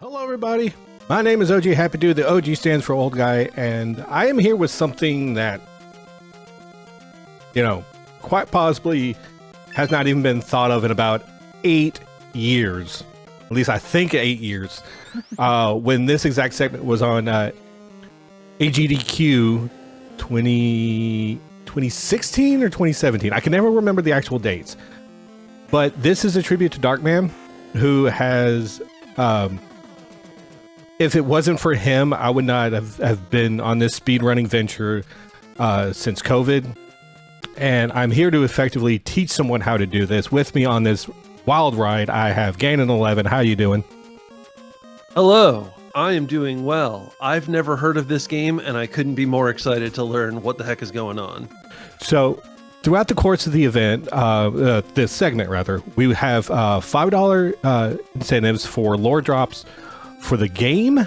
Hello, everybody. My name is OGHappydude. The OG stands for old guy, and I am here with something that, quite possibly has not even been thought of in about 8 years. At least I think 8 years. When this exact segment was on AGDQ 2016 or 2017. I can never remember the actual dates. But this is a tribute to Darkman, who has... if it wasn't for him, I would not have been on this speedrunning venture since COVID. And I'm here to effectively teach someone how to do this. With me on this wild ride, I have Ganon11. How you doing? Hello, I am doing well. I've never heard of this game, and I couldn't be more excited to learn what the heck is going on. So, throughout the course of the event, this segment rather, we have $5 incentives for lore drops for the game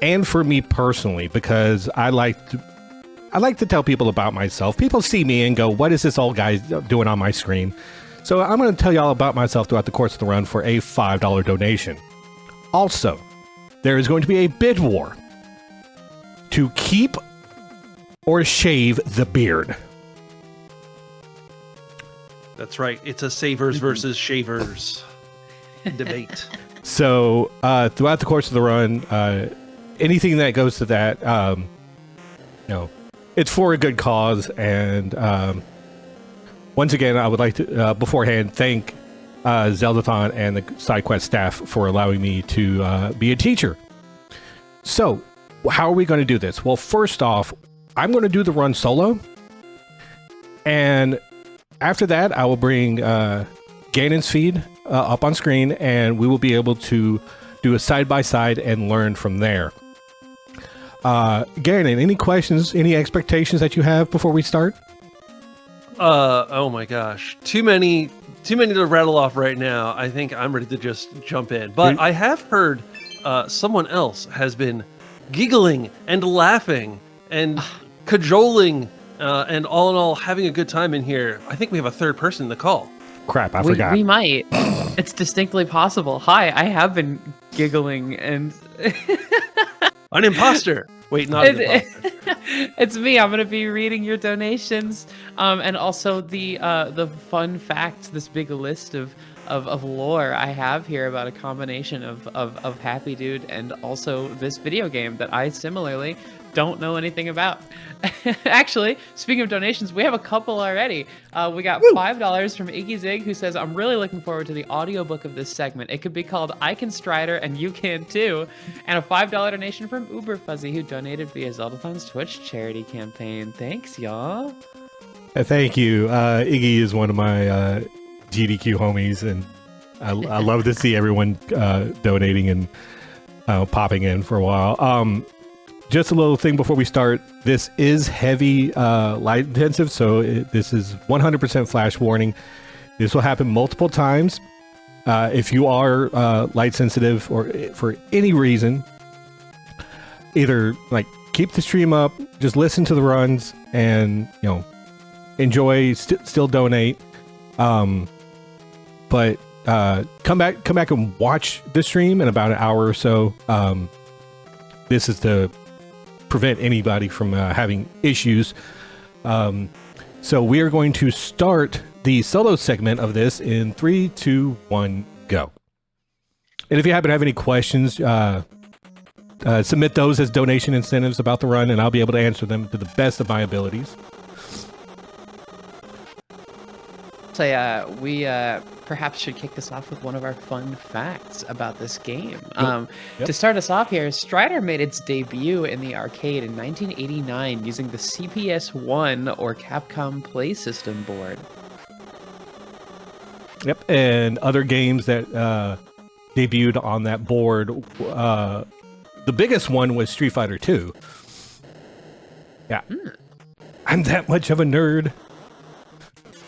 and for me personally, because I like to tell people about myself. People see me and go, what is this old guy doing on my screen? So I'm going to tell y'all about myself throughout the course of the run for a $5 donation. Also, there is going to be a bid war to keep or shave the beard. That's right. It's a savers versus shavers debate. So throughout the course of the run, anything that goes to that, it's for a good cause. And once again, I would like to beforehand thank Zeldathon and the SideQuest staff for allowing me to be a teacher. So how are we going to do this? Well, first off, I'm going to do the run solo. And after that, I will bring Ganon's feed up on screen, and we will be able to do a side-by-side and learn from there. Ganon, any questions, any expectations that you have before we start? Oh my gosh. Too many to rattle off right now. I think I'm ready to just jump in. But I have heard someone else has been giggling and laughing and cajoling and all in all having a good time in here. I think we have a third person in the call. Crap, I forgot. We might. It's distinctly possible. Hi, I have been giggling and... An imposter! Wait, not an imposter. It's me. I'm going to be reading your donations. And also the fun facts, this big list of lore I have here about a combination of Happy Dude and also this video game that I similarly don't know anything about. Actually, speaking of donations, we have a couple already. We got $5 from Iggy Zig, who says, I'm really looking forward to the audiobook of this segment. It could be called I Can Strider and You Can Too. And a $5 donation from Uber Fuzzy, who donated via Zeldathon's Twitch charity campaign. Thanks, y'all. Thank you. Iggy is one of my GDQ homies, and I love to see everyone donating and popping in for a while. Just a little thing before we start. This is heavy light intensive, so this is 100% flash warning. This will happen multiple times. If you are light sensitive or for any reason, either like keep the stream up, just listen to the runs, and enjoy. Still donate. But come back and watch the stream in about an hour or so. This is to prevent anybody from having issues. So we are going to start the solo segment of this in 3, 2, 1, go. And if you happen to have any questions, submit those as donation incentives about the run, and I'll be able to answer them to the best of my abilities. So we perhaps should kick this off with one of our fun facts about this game. Yep. To start us off here, Strider made its debut in the arcade in 1989 using the CPS-1 or Capcom Play System board. Yep, and other games that debuted on that board, the biggest one was Street Fighter 2. Yeah. I'm that much of a nerd.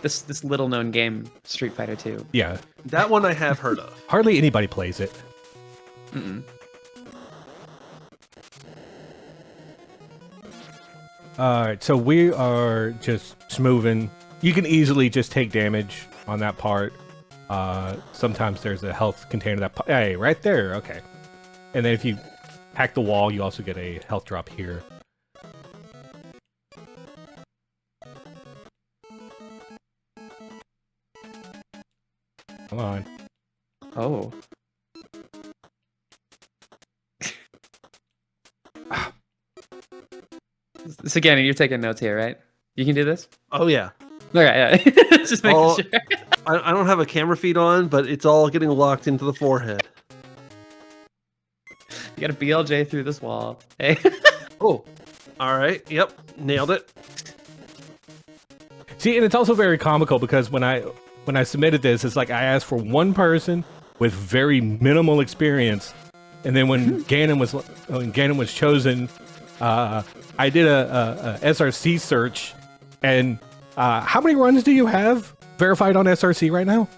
This little known game, Street Fighter 2. Yeah. That one I have heard of. Hardly anybody plays it. Alright, so we are just moving. You can easily just take damage on that part. Sometimes there's a health container that... Hey, right there. Okay. And then if you hack the wall, you also get a health drop here. Come on. Oh. So again, you're taking notes here, right? You can do this? Oh yeah. Okay, yeah. Just making Oh, sure. I don't have a camera feed on, but it's all getting locked into the forehead. You got to BLJ through this wall. Hey. Oh, all right. Yep, nailed it. See, and it's also very comical because when I submitted this, it's like I asked for one person with very minimal experience, and then when Ganon was chosen, I did a SRC search, and how many runs do you have verified on SRC right now?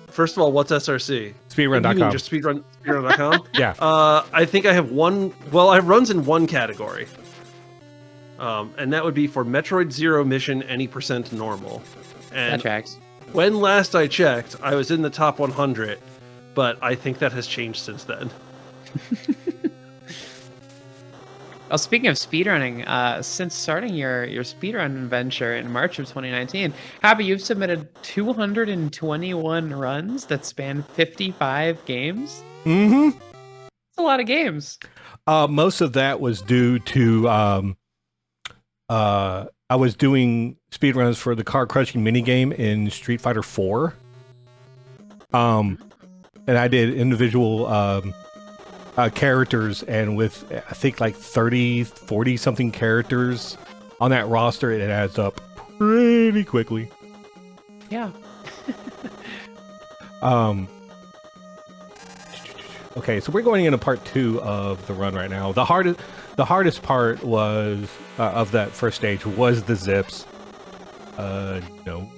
First of all, what's SRC? Speedrun.com. You mean just speedrun.com? Yeah. I think I have one. Well, I have runs in one category. And that would be for Metroid Zero mission any % normal. And That tracks. when last I checked, I was in the top 100, but I think that has changed since then. Well, speaking of speedrunning, since starting your speedrun venture in March of 2019, Happy, you've submitted 221 runs that span 55 games. Mm-hmm. That's a lot of games. Most of that was due to I was doing speedruns for the car crushing minigame in Street Fighter 4. And I did individual characters, and with I think like 40 something characters on that roster, it adds up pretty quickly. Yeah. Okay, so we're going into part 2 of the run right now. The hardest part was of that first stage was the zips. No.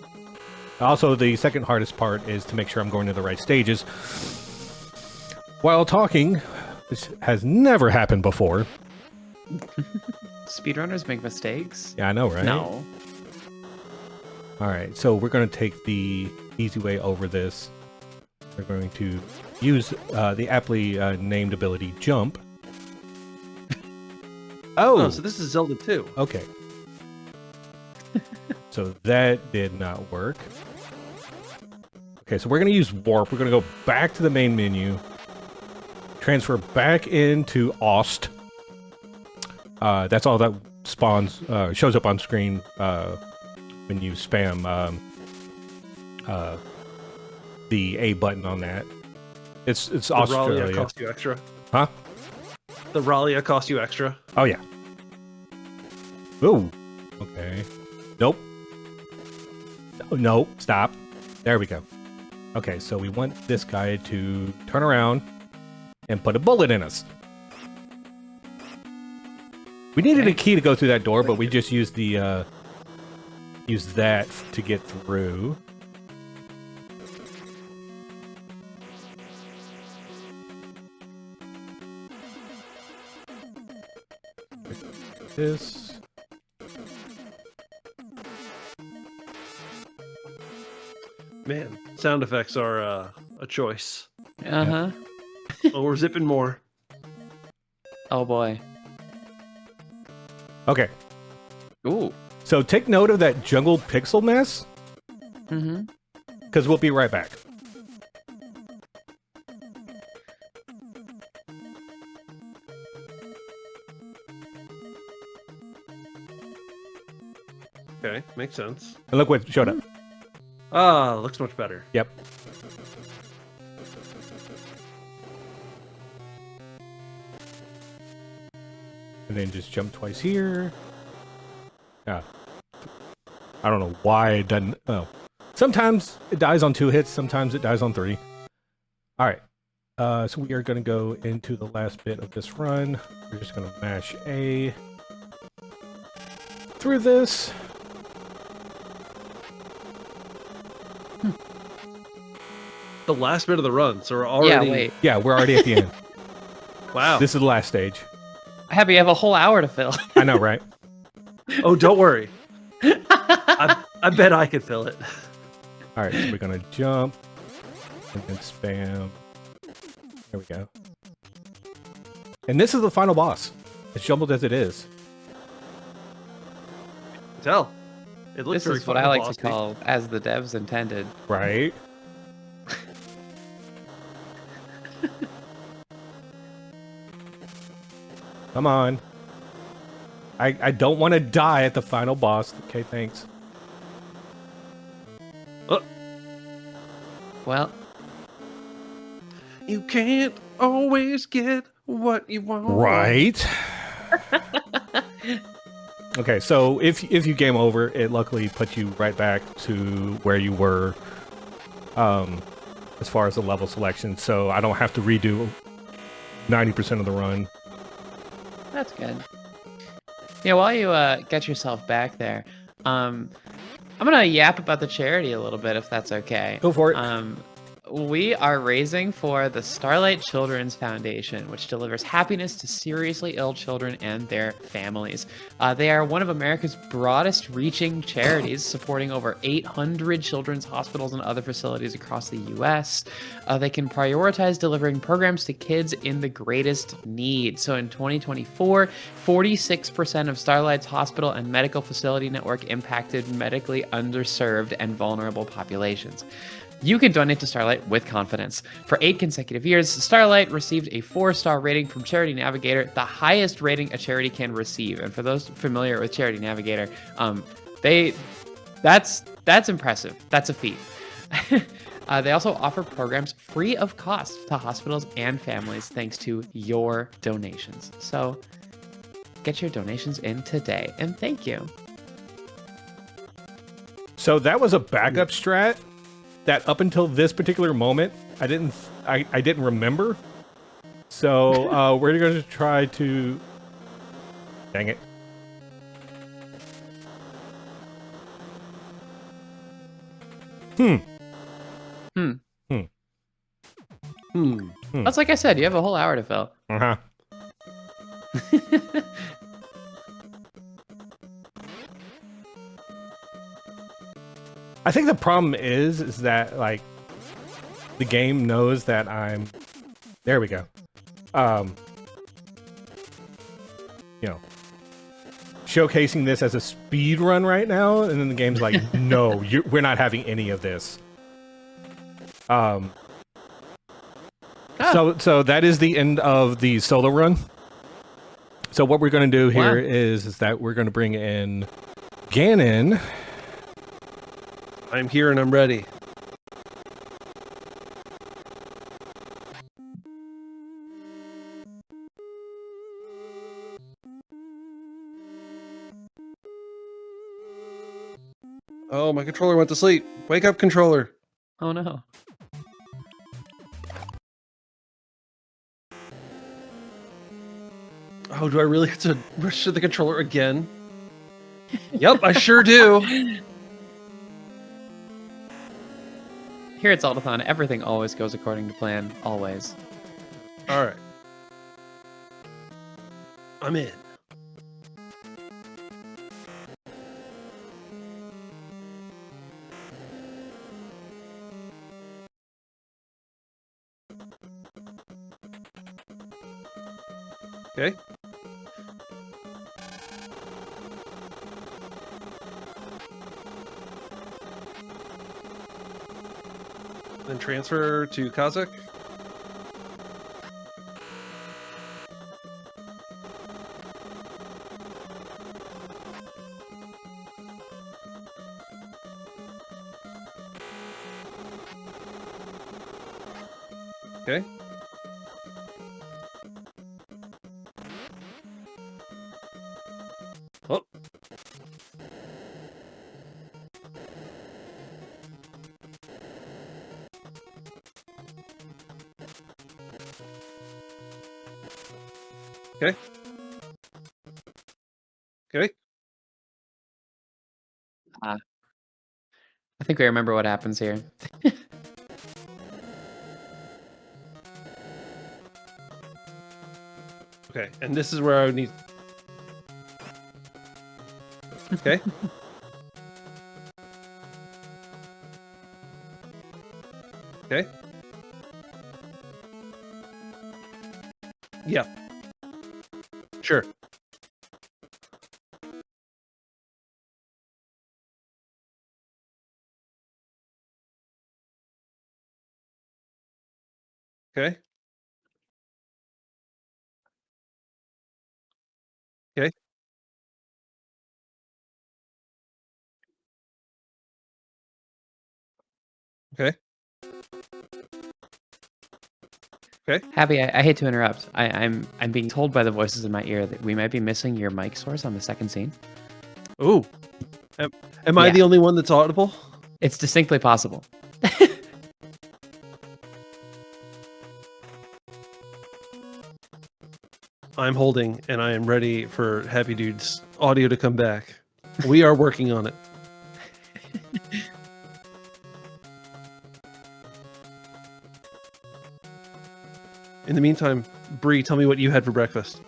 Also, the second hardest part is to make sure I'm going to the right stages while talking. This has never happened before. Speedrunners make mistakes. Yeah, I know, right? No. All right, so we're going to take the easy way over this. We're going to use the aptly named ability Jump. Oh, so this is Zelda 2. Okay. So that did not work. Okay, so we're going to use Warp. We're going to go back to the main menu. Transfer back into Ost. That's all that spawns, shows up on screen when you spam the A button on that. It's Australia. The Ralia cost you extra. Huh? The Ralia cost you extra. Oh, yeah. Ooh. Okay. Nope. Oh, no. Stop. There we go. Okay, so we want this guy to turn around and put a bullet in us. We needed a key to go through that door, but we just used the used that to get through. This. Man, sound effects are a choice. Uh-huh. Oh, we're zipping more. Oh boy. Okay. Ooh. So take note of that jungle pixel mess, Mm-hmm. because we'll be right back. Okay, makes sense. And look what showed up. Ah, looks much better. Yep. And then just jump twice here. Yeah. I don't know why it doesn't. Oh. Sometimes it dies on 2 hits, sometimes it dies on 3. Alright. So we are going to go into the last bit of this run. We're just going to mash A through this. The last bit of the run, so we're already. Yeah, wait. Yeah, we're already at the end. Wow. This is the last stage. Happy, you have a whole hour to fill. I know, right? Oh, don't worry. I bet I could fill it. Alright, so we're going to jump and then spam. There we go. And this is the final boss, as jumbled as it is. Tell. It looks This is what I like to call as the devs intended. Right? Come on. I don't want to die at the final boss. Okay, thanks. Well, you can't always get what you want. Right. Okay, so if you game over, it luckily puts you right back to where you were as far as the level selection, so I don't have to redo 90% of the run. that's good. Yeah, while you get yourself back there, I'm gonna yap about the charity a little bit, if that's okay. Go for it. We are raising for the Starlight Children's Foundation, which delivers happiness to seriously ill children and their families. They are one of America's broadest reaching charities, supporting over 800 children's hospitals and other facilities across the U.S. They can prioritize delivering programs to kids in the greatest need. So in 2024, 46% of Starlight's hospital and medical facility network impacted medically underserved and vulnerable populations. You can donate to Starlight with confidence. For 8 consecutive years, Starlight received a 4-star rating from Charity Navigator, the highest rating a charity can receive. And for those familiar with Charity Navigator, that's impressive. That's a feat. They also offer programs free of cost to hospitals and families thanks to your donations. So get your donations in today, and thank you. So that was a backup strat that up until this particular moment, I didn't remember. So we're going to try to... Dang it. That's like I said, you have a whole hour to fill. Uh-huh. I think the problem is that, like, the game knows that I'm... There we go. You know, showcasing this as a speed run right now, and then the game's like, no, we're not having any of this. So that is the end of the solo run. So what we're going to do here is that we're going to bring in Ganon. I'm here and I'm ready. Oh, my controller went to sleep. Wake up, controller. Oh no. Oh, do I really have to rush to the controller again? Yep, I sure do. Here at Zeldathon, everything always goes according to plan. Always. All right. I'm in. Okay. Then transfer to Kazakh. Okay. Oh. Okay. Okay. I think we remember what happens here. Okay, and this is where I would need... Okay. Okay. Yeah. Sure. Okay. Okay. Okay. Okay. Happy, I hate to interrupt. I'm being told by the voices in my ear that we might be missing your mic source on the second scene. Ooh. Am I Yeah. the only one that's audible? It's distinctly possible. I'm holding, and I am ready for Happy Dude's audio to come back. We are working on it. In the meantime, Bree, tell me what you had for breakfast.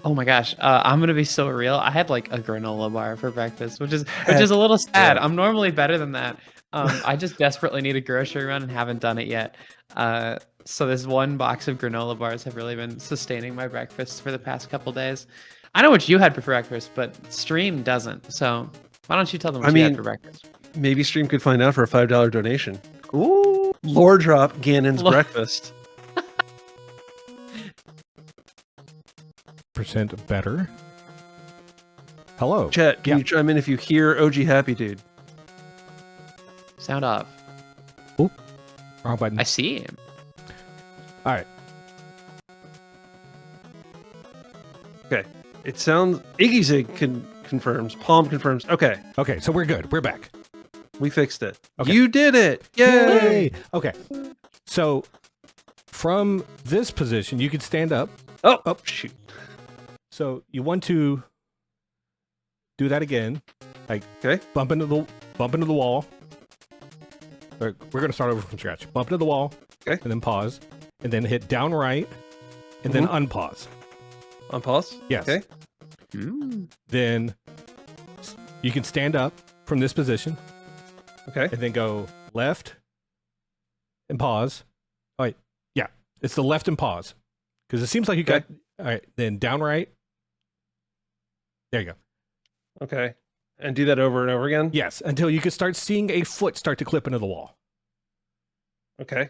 Oh my gosh, I'm gonna be so real. I had like a granola bar for breakfast, which is a little sad. yeah. I'm normally better than that. I just desperately need a grocery run and haven't done it yet. So this one box of granola bars have really been sustaining my breakfast for the past couple days. I know what you had for breakfast, but Stream doesn't. So why don't you tell them what you had for breakfast? Maybe Stream could find out for a $5 donation. Ooh, lore drop Ganon's breakfast. Percent better. Hello. Chat, can you chime in if you hear OGHappydude? Sound off. Oh, wrong button. I see him. All right. Okay. It sounds Iggy confirms. Palm confirms. Okay. Okay, so we're good. We're back. We fixed it. Okay. You did it. Yay! Okay. So from this position, you can stand up. Oh, shoot. So you want to do that again. Like bump into the wall. We're going to start over from scratch. Bump into the wall. Okay. And then pause. And then hit down right. And then unpause. Unpause? Yes. Okay. Then you can stand up from this position. Okay. And then go left and pause. All right. Yeah. It's the left and pause. Because it seems like you got... All right. Then down right. There you go. Okay. And do that over and over again? Yes. Until you can start seeing a foot start to clip into the wall. Okay.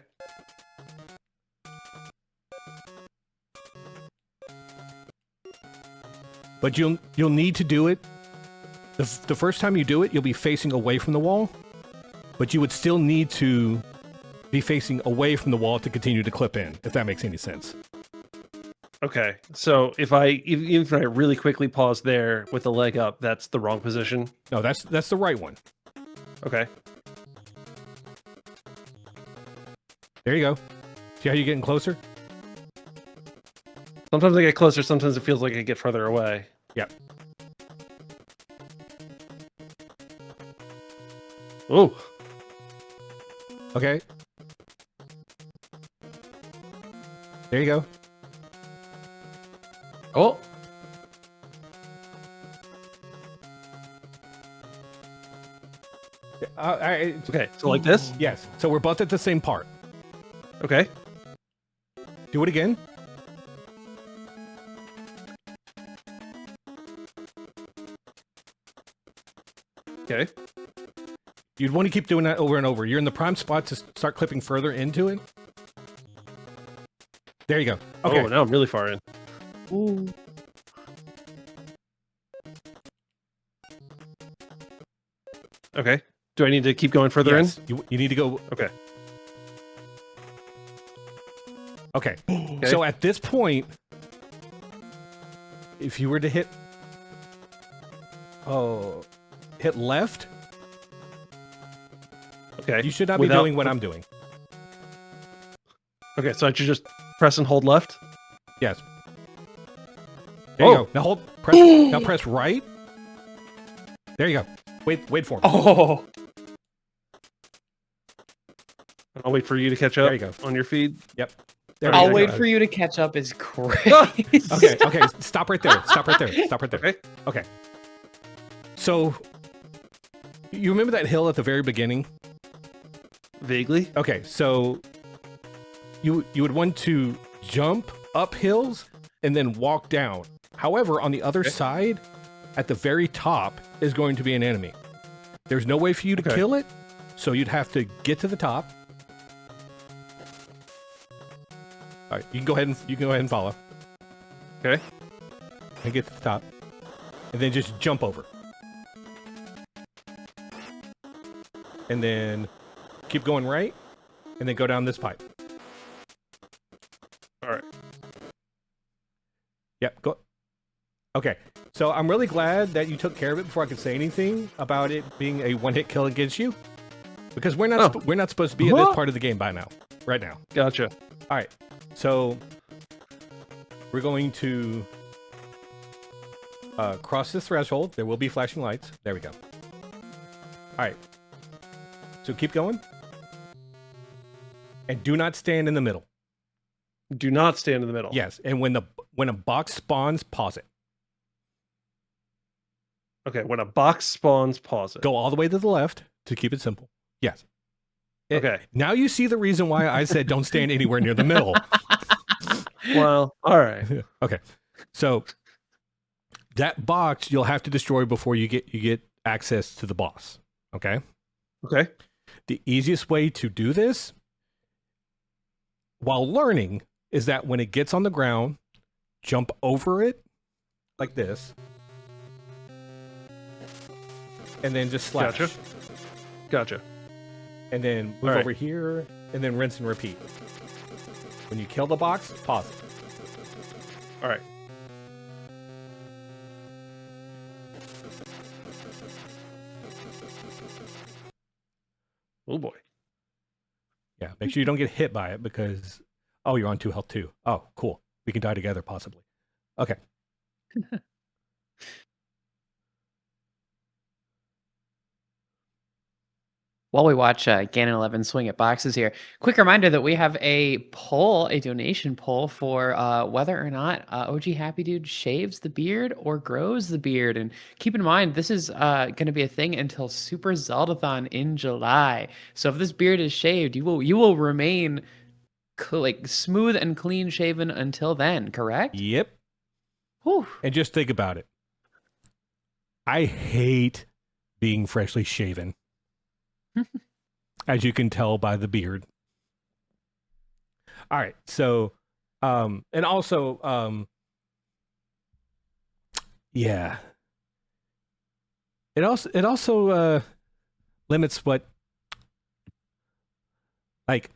But you'll need to do it. The first time you do it, you'll be facing away from the wall. But you would still need to be facing away from the wall to continue to clip in, if that makes any sense. Okay. So even if I really quickly pause there with the leg up, that's the wrong position? No, that's the right one. Okay. There you go. See how you're getting closer? Sometimes I get closer, sometimes it feels like I get further away. Yep. Oh. Okay. There you go. Oh. Okay, so like this? Yes. So we're both at the same part. Okay. Do it again. Okay. You'd want to keep doing that over and over. You're in the prime spot to start clipping further into it. There you go. Okay. Oh, now I'm really far in. Ooh. Okay. Do I need to keep going further Yes. You need to go. Okay. Okay. So at this point, if you were to hit left, Okay. you should not be doing what I'm doing. Okay, so I should just press and hold left? Yes. There you go. Now now press right. There you go. Wait for me. Oh. I'll wait for you to catch up. There you go. On your feed. Yep. I'll wait for you to catch up is crazy. Okay. Stop right there. Stop right there. Okay. Okay. So, you remember that hill at the very beginning? Vaguely. Okay, so you would want to jump up hills and then walk down. However, on the other side, at the very top, is going to be an enemy. There's no way for you to kill it, so you'd have to get to the top. All right, you can go ahead and follow. Okay. And get to the top, and then just jump over, and then keep going right, and then go down this pipe. All right. Yep. Go. Okay. So I'm really glad that you took care of it before I could say anything about it being a one-hit kill against you, because we're not supposed to be at this part of the game right now. Gotcha. All right. So we're going to cross this threshold. There will be flashing lights. There we go. All right. So keep going. And do not stand in the middle. Do not stand in the middle. Yes. And when a box spawns, pause it. Okay. When a box spawns, pause it. Go all the way to the left to keep it simple. Yes. Okay. Now you see the reason why I said don't stand anywhere near the middle. Well, all right. Okay. So that box you'll have to destroy before you get access to the boss. Okay? Okay. The easiest way to do this while learning is that when it gets on the ground, jump over it like this. And then just slash. Gotcha. And then move over here and then rinse and repeat. When you kill the box, pause it. All right. Oh boy. Yeah, make sure you don't get hit by it because, oh, you're on 2 health too. Oh, cool. We can die together possibly. Okay. While we watch Ganon11 swing at boxes here, quick reminder that we have a poll, a donation poll for whether or not OGHappydude shaves the beard or grows the beard. And keep in mind, this is going to be a thing until Super Zeldathon in July. So if this beard is shaved, you will remain like smooth and clean shaven until then, correct? Yep. Whew. And just think about it. I hate being freshly shaven. As you can tell by the beard. All right, so and also yeah. It also limits what, like,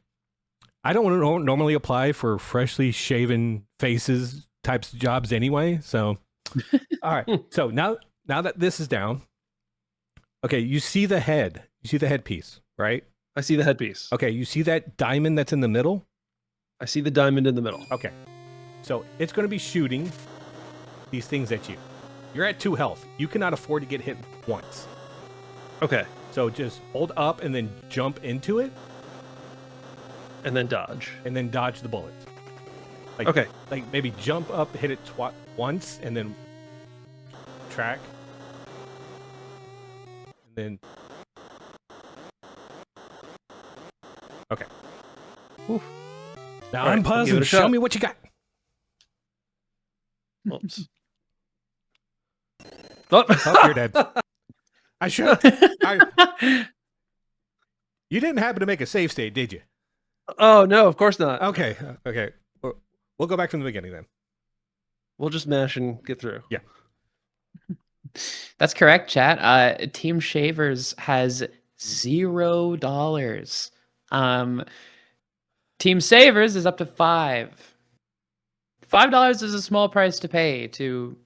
I don't normally apply for freshly shaven faces types of jobs anyway, so all right. So now that this is down, okay, you see the head. You see the headpiece, right? I see the headpiece. Okay, you see that diamond that's in the middle? I see the diamond in the middle. Okay. So it's going to be shooting these things at you. You're at 2 health. You cannot afford to get hit once. Okay. So just hold up and then jump into it. And then dodge. And then dodge the bullets. Like, okay. Like maybe jump up, hit it once, and then track. And then... Okay. Oof. Now I'm pausing. Show me what you got. Oops. Oh, you're dead. I should. You didn't happen to make a save state, did you? Oh no, of course not. Okay. Okay. We'll go back from the beginning then. We'll just mash and get through. Yeah. That's correct, chat. Team Shavers has $0. Team Savers is up to $5. $5 is a small price to pay to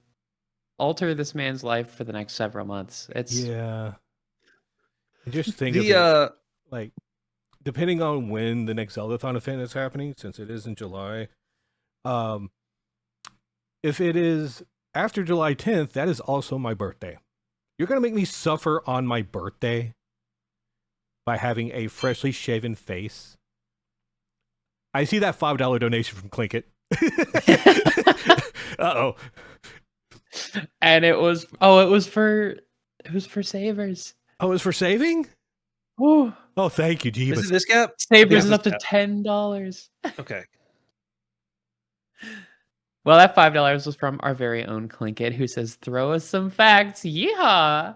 alter this man's life for the next several months. It's yeah. And just think of it, like, depending on when the next Zeldathon event is happening, since it is in July, if it is after July 10th, that is also my birthday. You're gonna make me suffer on my birthday by having a freshly shaven face. I see that $5 donation from Clinkit. Uh-oh. And it was for Savers. Oh, it was for saving? Ooh. Oh, thank you, Jeebus. This gap? Savers is up to $10. Okay. Well, that $5 was from our very own Clinkit, who says, "Throw us some facts, yeehaw!"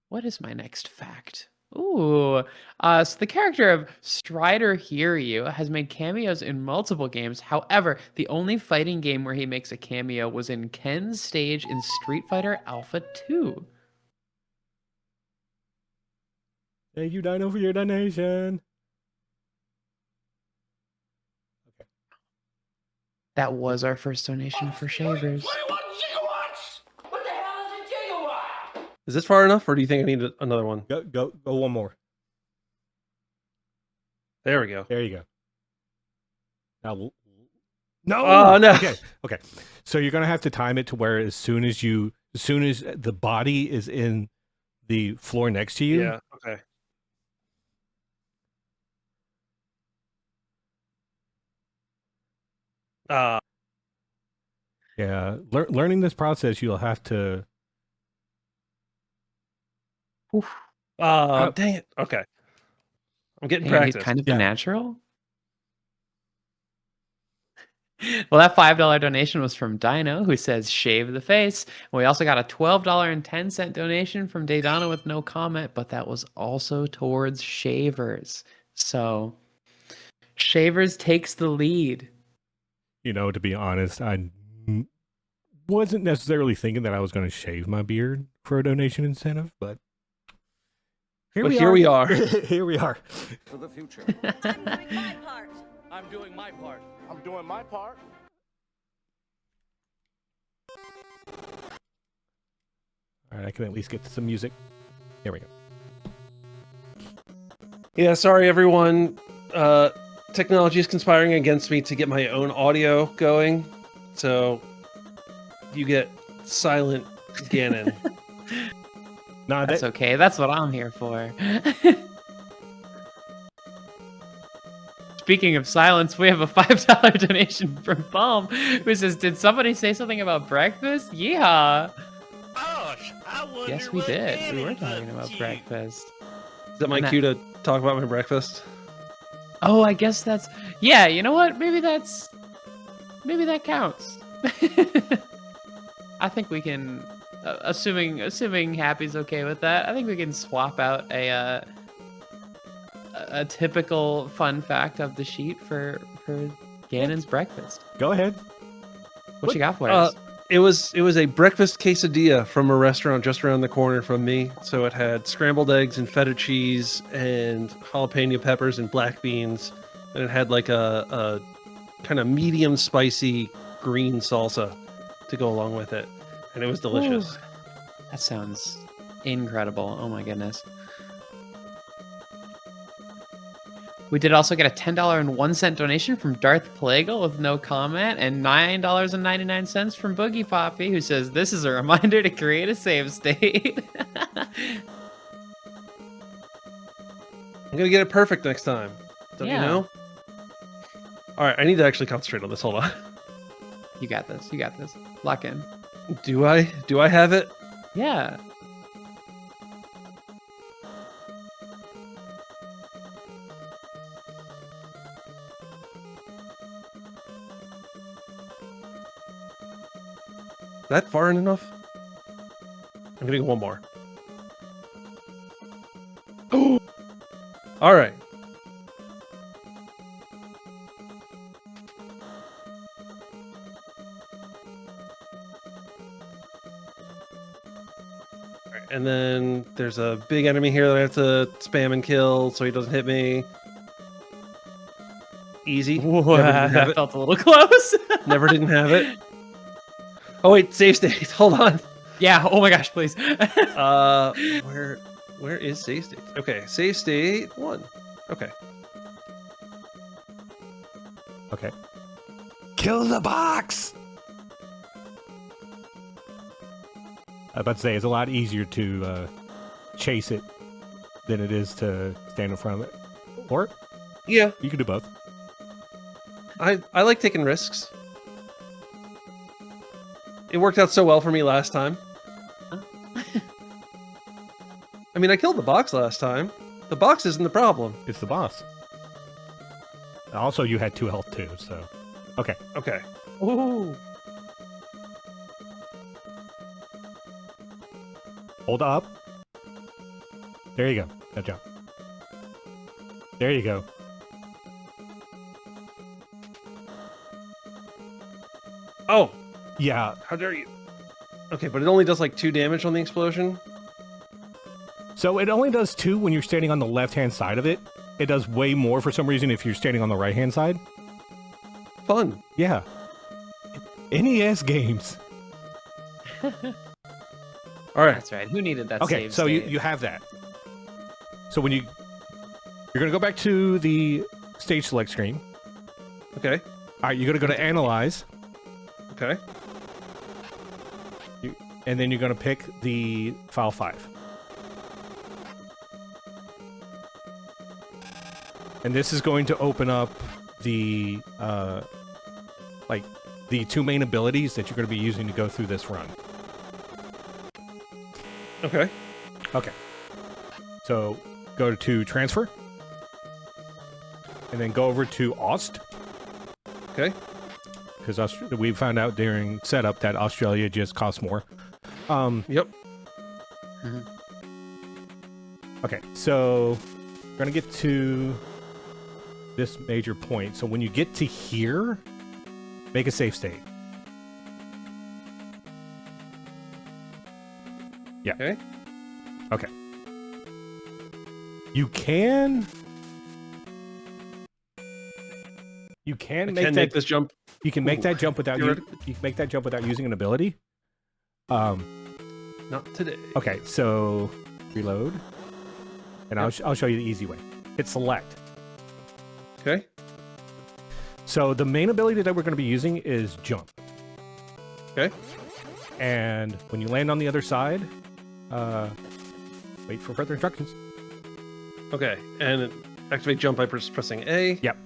What is my next fact? Ooh, so the character of Strider Hiryu has made cameos in multiple games. However, the only fighting game where he makes a cameo was in Ken's stage in Street Fighter Alpha 2. Thank you, Dino, for your donation. That was our first donation for Shavers. 21 gigawatts! What the hell is a gigawatt? Is this far enough, or do you think I need another one? Go one more. There we go. There you go. Now, no. Oh no. Okay. So you're gonna have to time it to where as soon as the body is in the floor next to you. Yeah. Okay. Yeah. Learning this process, you'll have to. Dang it. Okay. I'm getting Dang, he's practice. kind of a natural. Well, that $5 donation was from Dino, who says shave the face. And we also got a $12.10 donation from Daydana with no comment, but that was also towards Shavers. So Shavers takes the lead. You know, to be honest, I wasn't necessarily thinking that I was going to shave my beard for a donation incentive, but here we are. Here we are. For the future. I'm doing my part. I'm doing my part. I'm doing my part. All right, I can at least get some music. Here we go. Yeah, sorry everyone. Technology is conspiring against me to get my own audio going, so you get silent Ganon. Nah, That's okay. That's what I'm here for. Speaking of silence, we have a $5 donation from Palm, who says, "Did somebody say something about breakfast? Yeehaw!" Gosh, I wonder Yes, we what did. We were Ganon talking up about to. breakfast. Is that my And cue to talk about my breakfast? Oh, I guess that's... Yeah, you know what? Maybe that counts. I think we can, assuming Happy's okay with that, I think we can swap out a typical fun fact of the sheet for Ganon's breakfast. go ahead. What you got for us? It was a breakfast quesadilla from a restaurant just around the corner from me. So it had scrambled eggs and feta cheese and jalapeno peppers and black beans, and it had like a kind of medium spicy green salsa to go along with it, and it was delicious. Ooh, that sounds incredible. Oh my goodness. We did also get a $10.01 donation from Darth Plagal with no comment, and $9.99 from Boogie Poppy, who says, "This is a reminder to create a save state." I'm gonna get it perfect next time. Don't Yeah. you know? All right, I need to actually concentrate on this. Hold on. You got this. You got this. Lock in. Do I have it? Yeah. That far enough? I'm gonna go one more. All right. And then there's a big enemy here that I have to spam and kill so he doesn't hit me. Easy. Whoa, Never didn't have that it. felt a little close. Never didn't have it. Oh wait, save state. Hold on. Yeah. Oh my gosh, please. Where is save state? Okay, save state 1. Okay. Okay. Kill the box. I was about to say it's a lot easier to chase it than it is to stand in front of it. Or Yeah, you can do both. I like taking risks. It worked out so well for me last time. I mean, I killed the box last time. The box isn't the problem. It's the boss. Also, you had 2 health too, so okay. Okay. Ooh. Hold up. There you go. Now jump. There you go. Oh, Yeah. how dare you? Okay, but it only does like 2 damage on the explosion. So it only does 2 when you're standing on the left-hand side of it. It does way more for some reason if you're standing on the right-hand side. Fun. Yeah. NES games. All right. That's right. Who needed that Okay, save so state? you have that. So when you're gonna go back to the stage select screen. Okay. All right, you're gonna go to analyze, Okay. and then you're gonna pick the file 5. And this is going to open up the like the 2 main abilities that you're going to be using to go through this run. Okay. Okay. So go to transfer, and then go over to Aust, Okay. because we found out during setup that Australia just costs more. Yep. Okay, so we're gonna get to this major point. So when you get to here, make a save state. Yeah. Okay. Okay. You can I make can that make this jump. you can make Ooh, that jump without you theoretically. can make that jump without using an ability. Not today. Okay, so reload, and I'll show you the easy way. Hit select. Okay. So the main ability that we're going to be using is jump. Okay. And when you land on the other side, wait for further instructions. Okay. And activate jump by pressing A. Yep.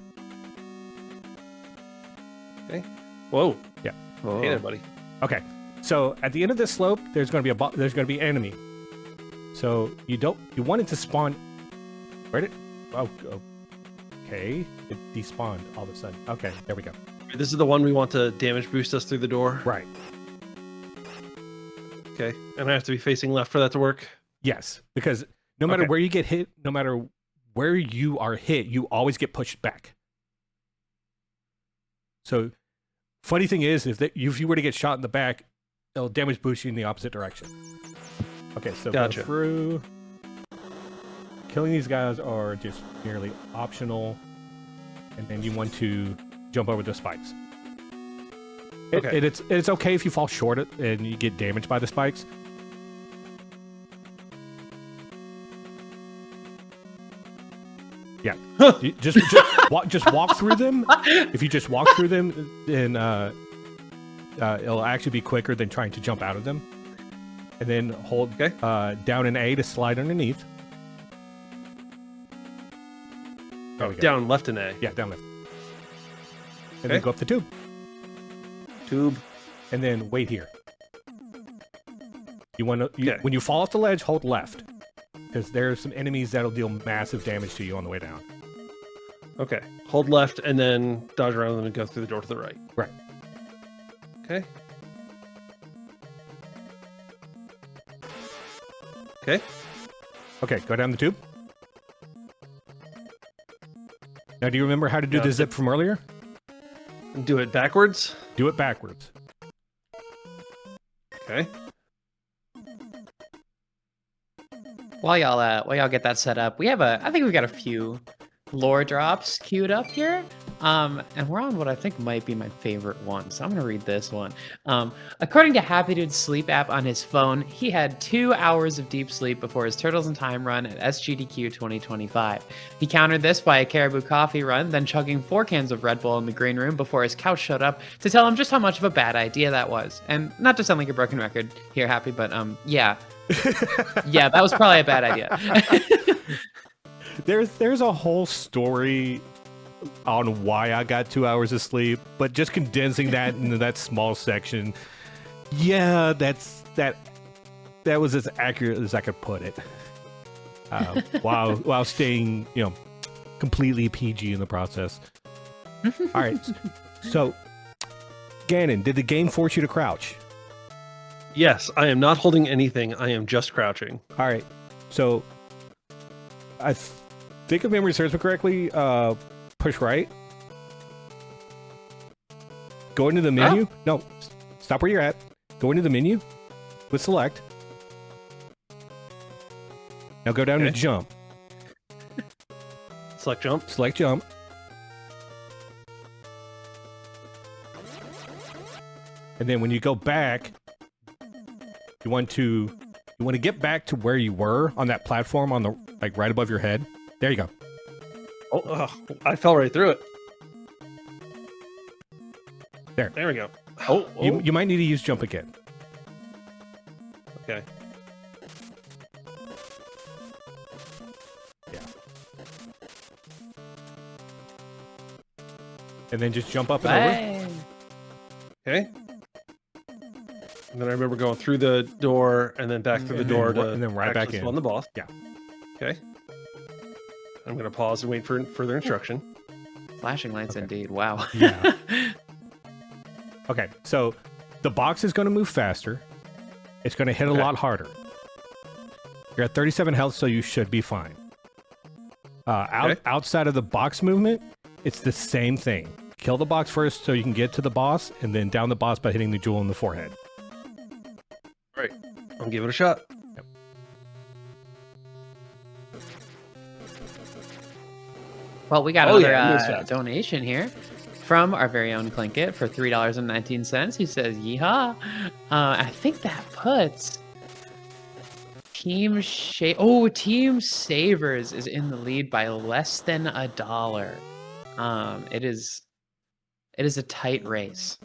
Okay. Whoa. Yeah. Hey there, buddy. Okay. So at the end of this slope, there's going to be an enemy. So you want it to spawn. Where did? Oh. Okay. It despawned all of a sudden. Okay. There we go. This is the one we want to damage boost us through the door. Right. Okay. And I have to be facing left for that to work. Yes, because no matter Okay. where you get hit, no matter where you are hit, you always get pushed back. So, funny thing is, if you were to get shot in the back, it'll damage boost you in the opposite direction. Okay, so Gotcha. go through. Killing these guys are just merely optional, and then you want to jump over the spikes. Okay. It's okay if you fall short and you get damaged by the spikes. Yeah, You just walk through them. If you just walk through them, then it'll actually be quicker than trying to jump out of them. And then hold down an A to slide underneath. There we go. Down left and A. Yeah, down left. And Okay. then go up the tube. Tube. And then wait here. You want to Okay. when you fall off the ledge, hold left, because there are some enemies that'll deal massive damage to you on the way down. Okay. Hold left and then dodge around them and go through the door to the right. Right. Okay. Okay. Okay, go down the tube. Now, do you remember how to do Yeah, the zip from earlier? And do it backwards. Do it backwards. Okay. While y'all get that set up, I think we've got a few lore drops queued up here. And we're on what I think might be my favorite one. So I'm gonna read this one. According to HappyDude's sleep app on his phone, he had 2 hours of deep sleep before his Turtles in Time run at SGDQ 2025. He countered this by a Caribou Coffee run, then chugging 4 cans of Red Bull in the green room before his couch showed up to tell him just how much of a bad idea that was. And not to sound like a broken record here, Happy, but yeah. Yeah, that was probably a bad idea. There's a whole story on why I got 2 hours of sleep, but just condensing that into that small section, yeah, that was as accurate as I could put it. While staying, completely PG in the process. All right. So, Ganon, did the game force you to crouch? Yes, I am not holding anything. I am just crouching. All right. So, I think if memory serves me correctly, push right. Go into the menu. No, stop where you're at. Go into the menu with select. Now go down to jump. Select jump. Select jump. And then when you go back, you want to get back to where you were on that platform on the right above your head. There you go. Oh, I fell right through it. There we go. Oh, You might need to use jump again. Okay. Yeah. And then just jump up and over. Okay. And then I remember going through the door and then back through the door to and then right back in. spawn the boss. Yeah. Okay. I'm going to pause and wait for further instruction. Flashing lights, indeed. Wow. Yeah. Okay, so the box is going to move faster. It's going to hit a lot harder. You're at 37 health, so you should be fine. Outside of the box movement, it's the same thing. Kill the box first so you can get to the boss, and then down the boss by hitting the jewel in the forehead. All right. I'll give it a shot. Yep. Well, we got another donation here from our very own Clinkit for $3.19. He says, yeehaw. I think that puts Team Savers is in the lead by less than $1. It is a tight race.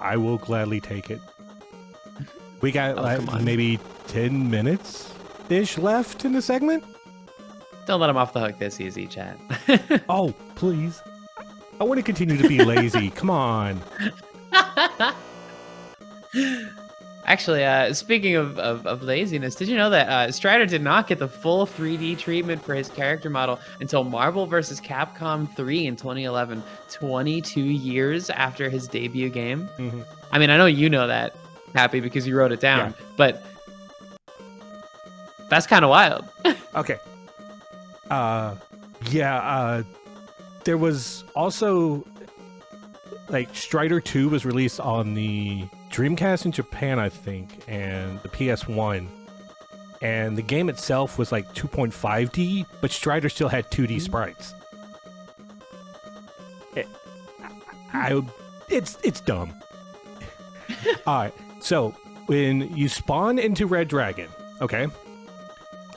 I will gladly take it. We got maybe 10 minutes-ish left in the segment. Don't let him off the hook this easy, chat. Oh, please. I want to continue to be lazy. Come on. Actually, speaking of laziness, did you know that Strider did not get the full 3D treatment for his character model until Marvel vs. Capcom 3 in 2011, 22 years after his debut game? Mm-hmm. I mean, I know you know that, Happy, because you wrote it down, but that's kind of wild. Okay. There was also Strider 2 was released on the Dreamcast in Japan, I think, and the PS1. And the game itself was 2.5D, but Strider still had 2D sprites. It's dumb. Alright, so when you spawn into Red Dragon, okay,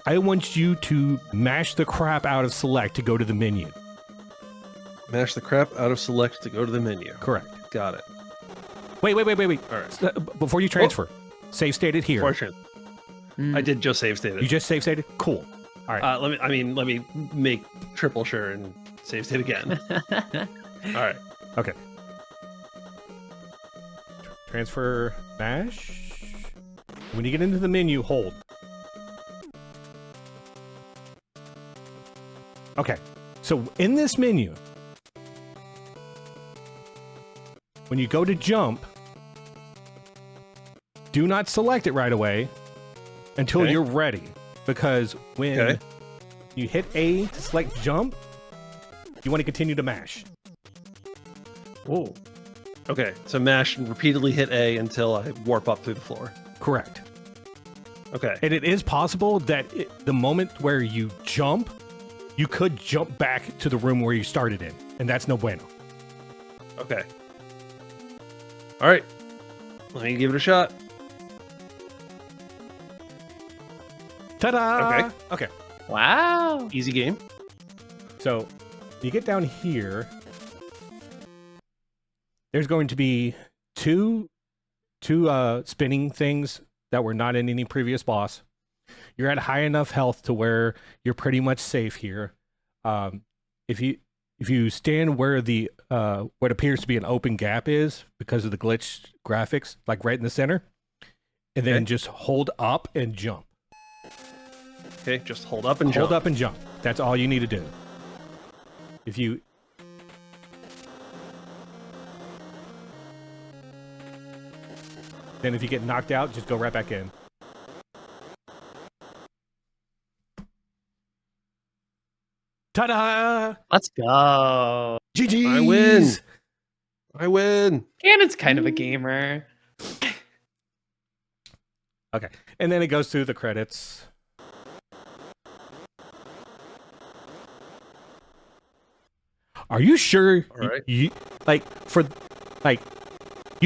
I want you to mash the crap out of select to go to the menu. Mash the crap out of select to go to the menu. Correct. Got it. Wait. All right. Before you transfer, save state it here. I did just save state it. You just save stated? Cool. All right. Let me make triple sure and save state again. All right. Okay. Transfer mash. When you get into the menu, hold. Okay. So in this menu, when you go to jump, do not select it right away until you're ready. Because when you hit A to select jump, you want to continue to mash. Whoa. Okay, so mash and repeatedly hit A until I warp up through the floor. Correct. Okay. And it is possible that the moment where you jump, you could jump back to the room where you started in. And that's no bueno. Okay. All right. Let me give it a shot. Ta-da! Okay. Wow. Easy game. So you get down here. There's going to be two spinning things that were not in any previous boss. You're at high enough health to where you're pretty much safe here. If you stand where the what appears to be an open gap is because of the glitched graphics, right in the center, and then just hold up and jump. Okay, just hold up and jump. Hold up and jump. That's all you need to do. If you Then if you get knocked out, just go right back in. Ta-da! Let's go. GG's! I win. I win. Cannon's kind of a gamer. Okay, and then it goes through the credits. Are you sure? All right. You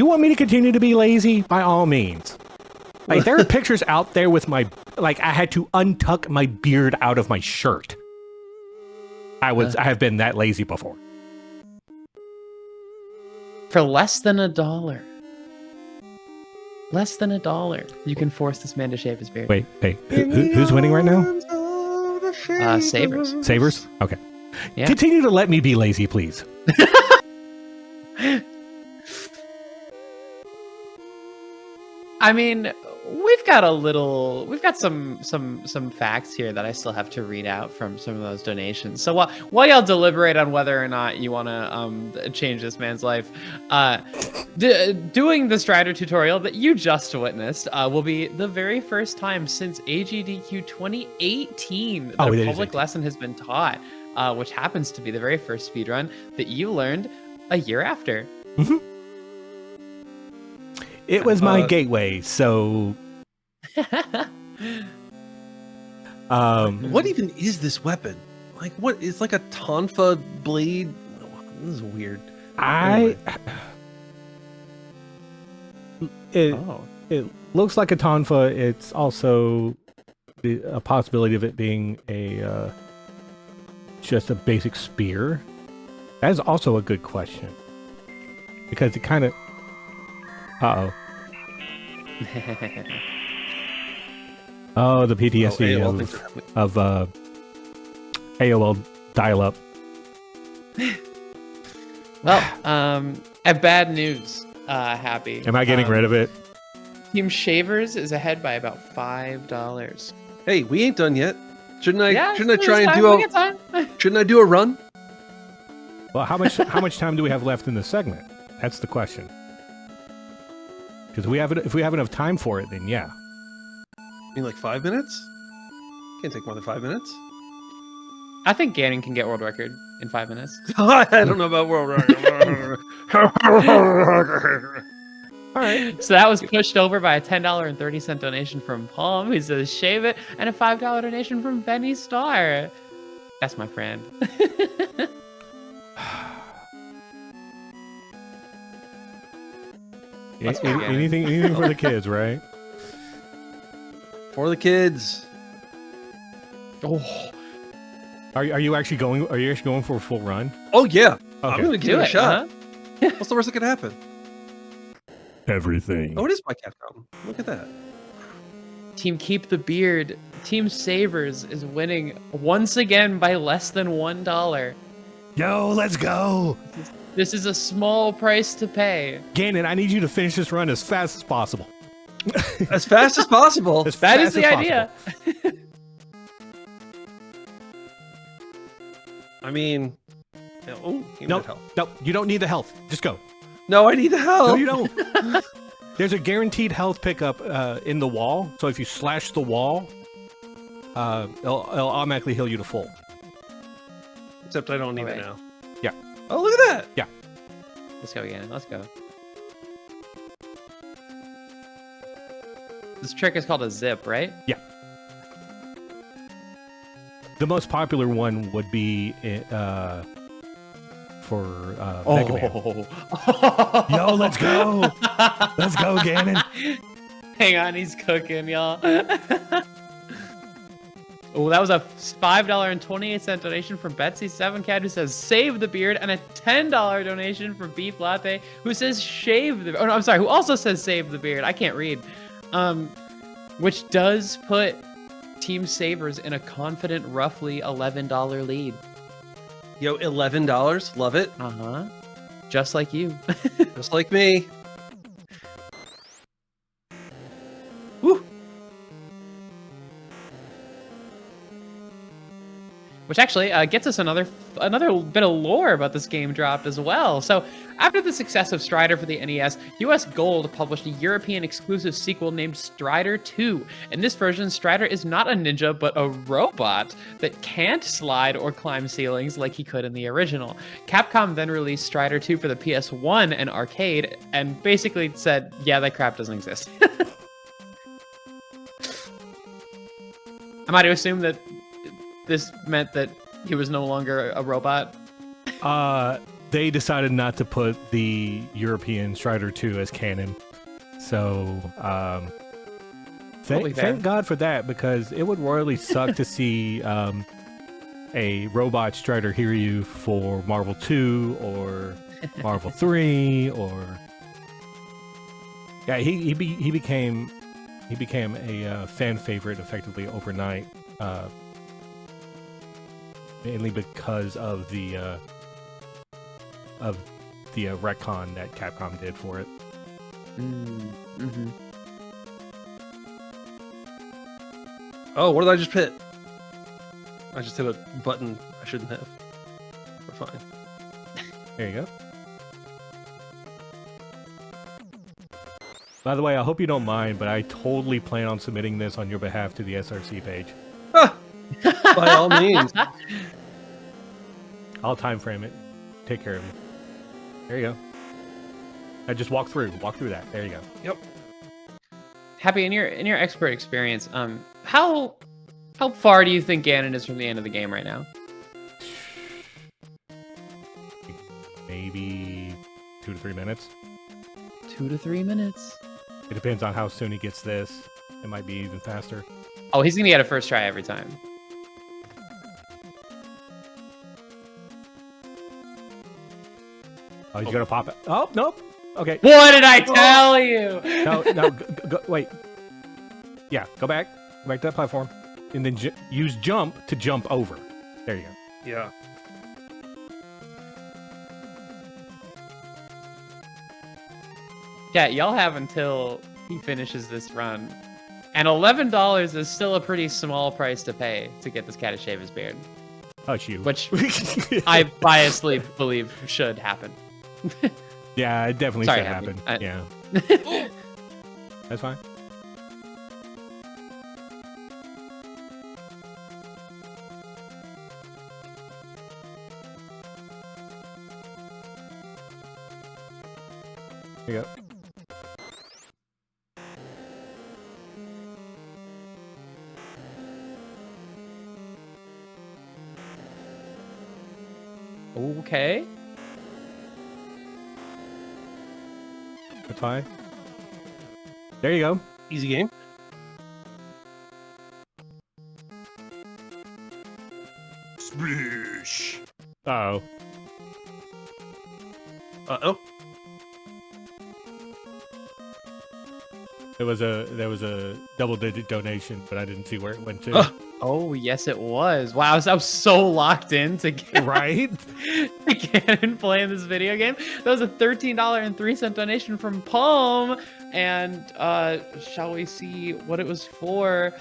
want me to continue to be lazy? By all means. Like, there are pictures out there with my, like, I had to untuck my beard out of my shirt. I have been that lazy before. For less than $1. Less than $1. You can force this man to shave his beard. Wait, hey, who's winning right now? Savers. Savers? Okay. Yeah. Continue to let me be lazy, please. I mean, we've got some facts here that I still have to read out from some of those donations. So while y'all deliberate on whether or not you want to change this man's life, doing the Strider tutorial that you just witnessed will be the very first time since AGDQ 2018 that a public lesson has been taught, which happens to be the very first speedrun that you learned a year after. Mm-hmm. It was my gateway, so... What even is this weapon? Like, what? It's like a tonfa blade? This is weird. It looks like a tonfa. It's also a possibility of it being just a basic spear. That is also a good question. Because it kind of... Uh-oh. Oh, the PTSD of AOL dial-up. Well, bad news, Happy. Am I getting rid of it? Team Shavers is ahead by about $5. Hey, we ain't done yet. Shouldn't I do a run? Well, how much time do we have left in the segment? That's the question. Because if we have enough time for it, then yeah. I mean, like 5 minutes? Can't take more than 5 minutes. I think Gannon can get world record in 5 minutes. I don't know about world record. All right. So that was pushed over by a $10.30 donation from Palm, who says shave it, and a $5 donation from Benny Star. That's my friend. Anything for the kids, right? For the kids. Oh, Are you actually going? Are you actually going for a full run? Oh yeah, okay. I'm gonna give it a shot. Huh? What's the worst that could happen? Everything. Oh, it is my Capcom. Look at that. Team Keep the Beard, Team Savers is winning once again by less than $1. Yo, let's go. This is a small price to pay. Gannon, I need you to finish this run as fast as possible. As fast as possible. That is the idea. I mean, no, you don't need the health. Just go. No, I need the health. No, you don't. There's a guaranteed health pickup in the wall. So if you slash the wall, it'll automatically heal you to full. Except I don't need it now. Yeah. Oh, look at that. Yeah. Let's go again. Let's go. This trick is called a zip, right? Yeah. The most popular one would be for Mega Man. Yo, let's go! Let's go, Gannon! Hang on, he's cooking, y'all. Oh, that was a $5.28 donation from Betsy7Cat, who says save the beard, and a $10 donation from Beef Latte, who says shave the. Oh no, I'm sorry. Who also says save the beard? I can't read. Which does put Team Savers in a confident, roughly $11 lead. Yo, $11. Love it. Just like you. Just like me. Woo. Which actually gets us another bit of lore about this game dropped as well. So After the success of Strider for the NES, US Gold published a European exclusive sequel named Strider 2. In this version, Strider is not a ninja, but a robot that can't slide or climb ceilings like he could in the original. Capcom then released Strider 2 for the PS1 and arcade, and basically said, yeah, that crap doesn't exist. Am I to assume that this meant that he was no longer a robot? They decided not to put the European Strider 2 as canon. So, thank God for that, because it would royally suck to see a robot Strider Hiryu for Marvel 2 or Marvel 3 or... Yeah, he became a fan favorite effectively overnight, mainly because of the retcon that Capcom did for it. Mm-hmm. Oh, what did I just hit? I just hit a button I shouldn't have. We're fine. There you go. By the way, I hope you don't mind, but I totally plan on submitting this on your behalf to the SRC page. By all means. I'll time frame it. Take care of you. There you go. I just walk through that. There you go. Yep. Happy, in your expert experience, how far do you think Ganon is from the end of the game right now? Maybe 2 to 3 minutes. 2 to 3 minutes. It depends on how soon he gets this. It might be even faster. Oh, he's gonna get a first try every time. Oh, he's gonna pop it. Oh, nope. Okay. What did I tell you? No, go, wait. Yeah, go back. Go back to that platform. And then use jump to jump over. There you go. Yeah. Yeah, y'all have until he finishes this run. And $11 is still a pretty small price to pay to get this cat to shave his beard. Oh, it's you. Which I biasly believe should happen. Yeah, it definitely Sorry, should Happy. happen. Yeah. That's fine. Here you go. Okay. That's fine. There you go. Easy game. Splish. Uh-oh. Uh-oh. There was a double-digit donation, but I didn't see where it went to. Oh, yes, it was. Wow, I was so locked in to get Right? to Ganon playing this video game. That was a $13.03 donation from Palm. And shall we see what it was for?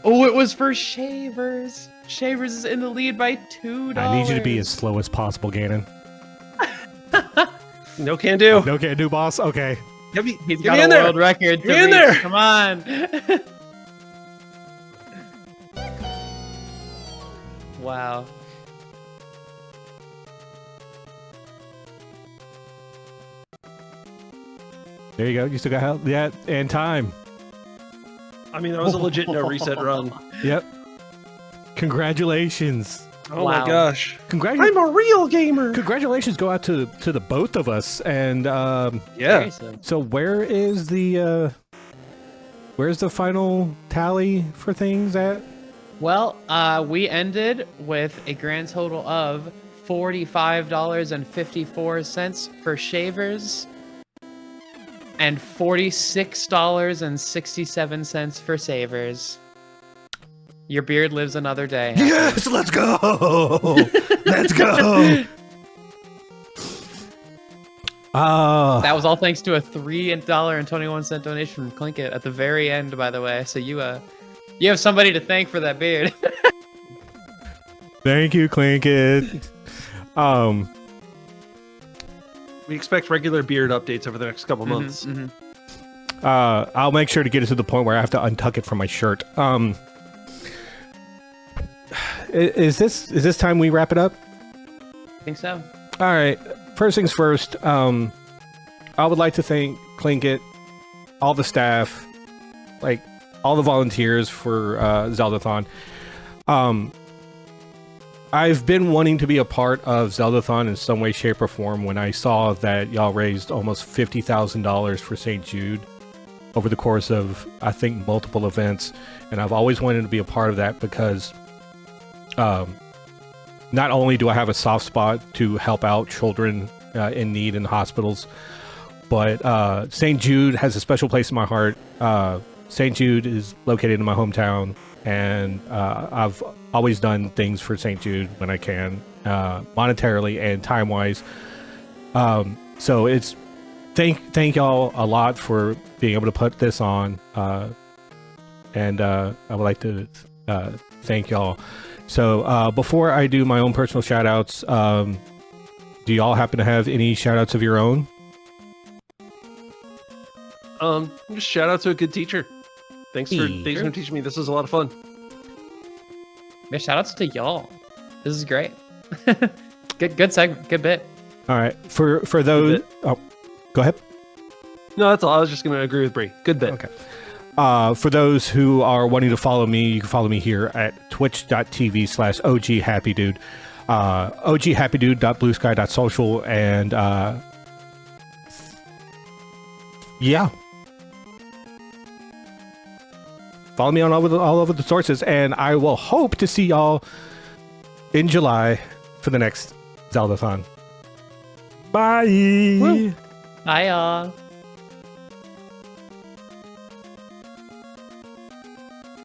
Oh, it was for Shavers. Shavers is in the lead by $2. I need you to be as slow as possible, Ganon. No can do. No can do, boss. Okay. He's Get got me a in there. world record to Get me in reach. there. Come on. Wow. There you go. You still got help. Yeah, and time. I mean, that was a legit no reset run. Yep. Congratulations. Oh Wow. my gosh. Congratulations. I'm a real gamer. Congratulations go out to the both of us. And Yeah. Seriously. so where's the final tally for things at? Well, we ended with a grand total of $45.54 for Shavers and $46.67 for Savers. Your beard lives another day. Yes, let's go. Let's go. That was all thanks to a $3.21 donation from Clinkit at the very end, by the way. So you have somebody to thank for that beard. Thank you, Clinkit. We expect regular beard updates over the next couple months. I'll make sure to get it to the point where I have to untuck it from my shirt. Is this time we wrap it up? I think so. All right. First things first. I would like to thank Clinkit, all the staff, like all the volunteers for Zeldathon. I've been wanting to be a part of Zeldathon in some way, shape, or form when I saw that y'all raised almost $50,000 for St. Jude over the course of, I think, multiple events. And I've always wanted to be a part of that because not only do I have a soft spot to help out children in need in hospitals, but St. Jude has a special place in my heart. St. Jude is located in my hometown, and I've always done things for St. Jude when I can, monetarily and time-wise. So it's thank y'all a lot for being able to put this on, and I would like to thank y'all. So before I do my own personal shout-outs, do y'all happen to have any shout-outs of your own? Just shout out to a good teacher. Thanks for teaching me. This was a lot of fun. Yeah, shout outs to y'all. This is great. Good segment. Good bit. All right. For those, oh, go ahead. No, that's all. I was just going to agree with Bree. Good bit. Okay. For those who are wanting to follow me, you can follow me here at twitch.tv/OGHappydude, OGHappydude.bluesky.social, and yeah. Follow me on all over the sources, and I will hope to see y'all in July for the next Zeldathon. Bye. Woo. Bye, y'all.